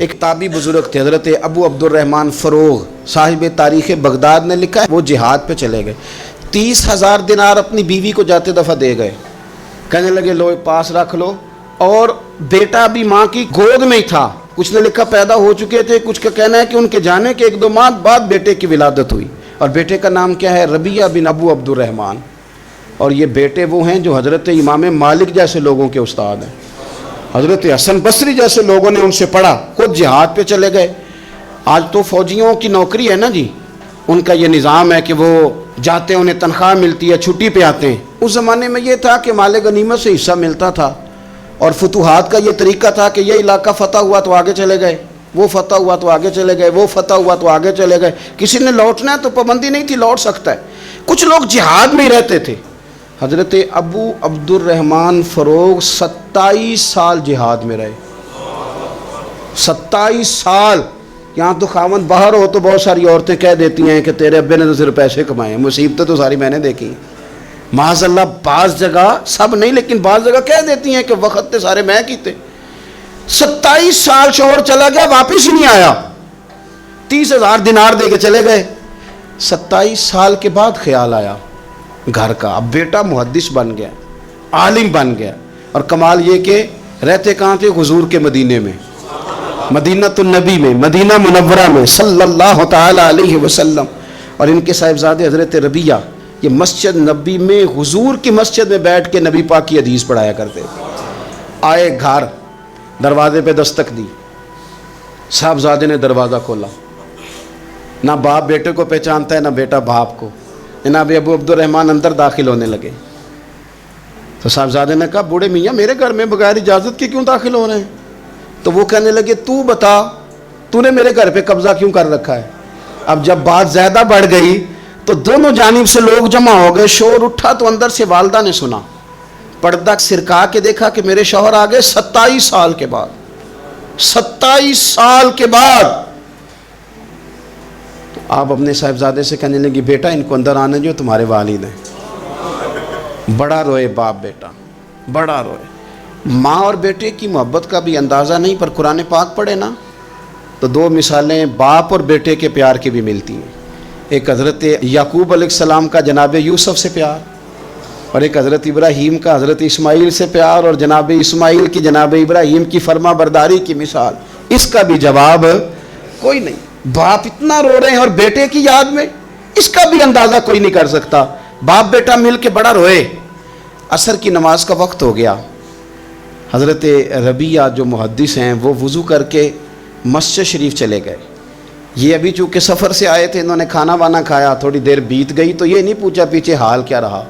ایک تابعی بزرگ تھے حضرت ابو عبدالرحمن فروغ صاحب تاریخ بغداد نے لکھا ہے، وہ جہاد پہ چلے گئے، 30,000 دینار اپنی بیوی کو جاتے دفعہ دے گئے، کہنے لگے لو پاس رکھ لو، اور بیٹا بھی ماں کی گود میں ہی تھا، کچھ نے لکھا پیدا ہو چکے تھے، کچھ کا کہنا ہے کہ ان کے جانے کے 1-2 ماہ بعد بیٹے کی ولادت ہوئی، اور بیٹے کا نام کیا ہے؟ ربیعہ بن ابو عبدالرحمن، اور یہ بیٹے وہ ہیں جو حضرت امام مالک جیسے لوگوں کے استاد ہیں، حضرت حسن بصری جیسے لوگوں نے ان سے پڑھا، خود جہاد پہ چلے گئے۔ آج تو فوجیوں کی نوکری ہے نا جی، ان کا یہ نظام ہے کہ وہ جاتے ہیں، انہیں تنخواہ ملتی ہے، چھٹی پہ آتے ہیں۔ اس زمانے میں یہ تھا کہ مال غنیمت سے حصہ ملتا تھا، اور فتوحات کا یہ طریقہ تھا کہ یہ علاقہ فتح ہوا تو آگے چلے گئے، وہ فتح ہوا تو آگے چلے گئے، وہ فتح ہوا تو آگے چلے گئے، کسی نے لوٹنا ہے تو پابندی نہیں تھی، لوٹ سکتا ہے۔ کچھ لوگ جہاد میں ہی رہتے تھے۔ حضرت ابو عبدالرحمن فروغ 27 سال جہاد میں رہے، 27 سال۔ یہاں تو خاوند باہر ہو تو بہت ساری عورتیں کہہ دیتی ہیں کہ تیرے ابے نے تو صرف پیسے کمائے ہیں، مصیبتیں تو ساری میں نے دیکھی ہیں، معاذ اللہ۔ بعض جگہ، سب نہیں لیکن بعض جگہ کہہ دیتی ہیں کہ وقت تے سارے میں کیتے۔ 27 سال شوہر چلا گیا، واپس ہی نہیں آیا، 30,000 دینار دے کے چلے گئے۔ 27 سال کے بعد خیال آیا گھر کا، اب بیٹا محدث بن گیا، عالم بن گیا، اور کمال یہ کہ رہتے کہاں تھے؟ حضور کے مدینے میں، مدینہ النبی میں، مدینہ منورہ میں صلی اللہ تعالی علیہ وسلم۔ اور ان کے صاحبزادے حضرت ربیعہ یہ مسجد نبی میں، حضور کی مسجد میں بیٹھ کے نبی پاک کی حدیث پڑھایا کرتے۔ آئے گھر، دروازے پہ دستک دی، صاحبزادے نے دروازہ کھولا، نہ باپ بیٹے کو پہچانتا ہے نہ بیٹا باپ کو۔ جناب ابو عبدالرحمن اندر داخل ہونے لگے تو صاحبزادے نے کہا بوڑھے میاں میرے گھر میں بغیر اجازت کے کیوں داخل ہو رہے ہیں؟ تو وہ کہنے لگے تو بتا، تو نے میرے گھر پہ قبضہ کیوں کر رکھا ہے؟ اب جب بات زیادہ بڑھ گئی تو دونوں جانب سے لوگ جمع ہو گئے، شور اٹھا تو اندر سے والدہ نے سنا، پردہ سرکا کے دیکھا کہ میرے شوہر آ گئے 27 سال کے بعد، 27 سال کے بعد۔ آپ اپنے صاحبزادے سے کہنے لگی بیٹا ان کو اندر آنے جو، تمہارے والد ہیں۔ بڑا روئے باپ بیٹا، بڑا روئے۔ ماں اور بیٹے کی محبت کا بھی اندازہ نہیں، پر قرآن پاک پڑھے نا تو 2 مثالیں باپ اور بیٹے کے پیار کی بھی ملتی ہیں۔ ایک حضرت یعقوب علیہ السلام کا جناب یوسف سے پیار، اور ایک حضرت ابراہیم کا حضرت اسماعیل سے پیار، اور جناب اسماعیل کی جناب ابراہیم کی فرما برداری کی مثال، اس کا بھی جواب کوئی نہیں۔ باپ اتنا رو رہے ہیں اور بیٹے کی یاد میں، اس کا بھی اندازہ کوئی نہیں کر سکتا۔ باپ بیٹا مل کے بڑا روئے۔ عصر کی نماز کا وقت ہو گیا، حضرت ربیعہ جو محدث ہیں وہ وضو کر کے مسجد شریف چلے گئے۔ یہ ابھی چونکہ سفر سے آئے تھے، انہوں نے کھانا وانا کھایا، تھوڑی دیر بیت گئی تو یہ نہیں پوچھا پیچھے حال کیا رہا،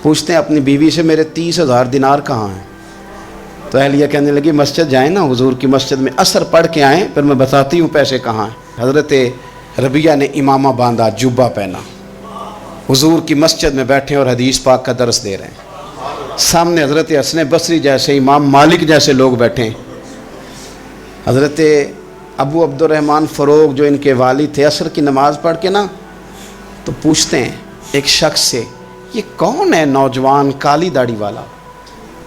پوچھتے ہیں اپنی بیوی سے میرے 30,000 دینار کہاں ہیں؟ تو اہلیہ کہنے لگی مسجد جائیں نا، حضور کی مسجد میں عصر پڑھ کے آئیں، پھر میں بتاتی ہوں پیسے کہاں ہیں۔ حضرت ربیعہ نے امامہ باندھا، جبہ پہنا، حضور کی مسجد میں بیٹھے اور حدیث پاک کا درس دے رہے ہیں۔ سامنے حضرت حسن بصری جیسے، امام مالک جیسے لوگ بیٹھے ہیں۔ حضرت ابو عبدالرحمن فروغ جو ان کے والد تھے، عصر کی نماز پڑھ کے نا تو پوچھتے ہیں ایک شخص سے، یہ کون ہے نوجوان کالی داڑھی والا،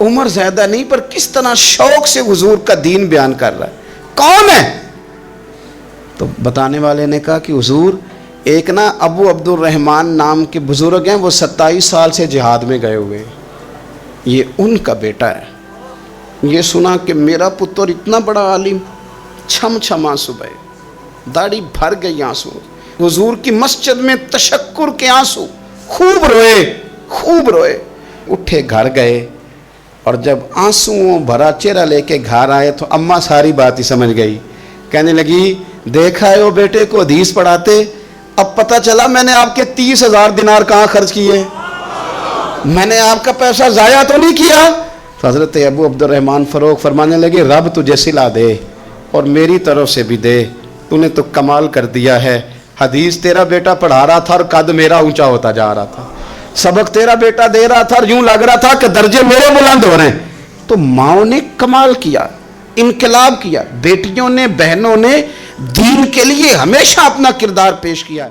عمر زیادہ نہیں پر کس طرح شوق سے حضور کا دین بیان کر رہا ہے، کون ہے؟ تو بتانے والے نے کہا کہ حضور ایک نا ابو عبدالرحمن نام کے بزرگ ہیں، وہ 27 سال سے جہاد میں گئے ہوئے ہیں، یہ ان کا بیٹا ہے۔ یہ سنا کہ میرا پتر اتنا بڑا عالم، چھم چھم آنسو بہے، داڑھی بھر گئی آنسو، حضور کی مسجد میں تشکر کے آنسو، خوب روئے، خوب روئے۔ اٹھے گھر گئے، اور جب آنسوؤں بھرا چہرہ لے کے گھر آئے تو اماں ساری بات ہی سمجھ گئی، کہنے لگی دیکھا ہے وہ بیٹے کو حدیث پڑھاتے، اب پتہ چلا میں نے آپ کے 30,000 دینار کہاں خرچ کیے، میں نے آپ کا پیسہ ضائع تو نہیں کیا۔ تو حضرت ابو عبدالرحمن فروغ فرمانے لگے رب تجھے صلہ دے اور میری طرف سے بھی دے، تو نے تو کمال کر دیا ہے۔ حدیث تیرا بیٹا پڑھا رہا تھا اور قد میرا اونچا ہوتا جا رہا تھا، سبق تیرا بیٹا دے رہا تھا اور یوں لگ رہا تھا کہ درجے میرے بلند ہو رہے ہیں۔ تو ماؤں نے کمال کیا، انقلاب کیا، بیٹیوں نے، بہنوں نے دین کے لیے ہمیشہ اپنا کردار پیش کیا۔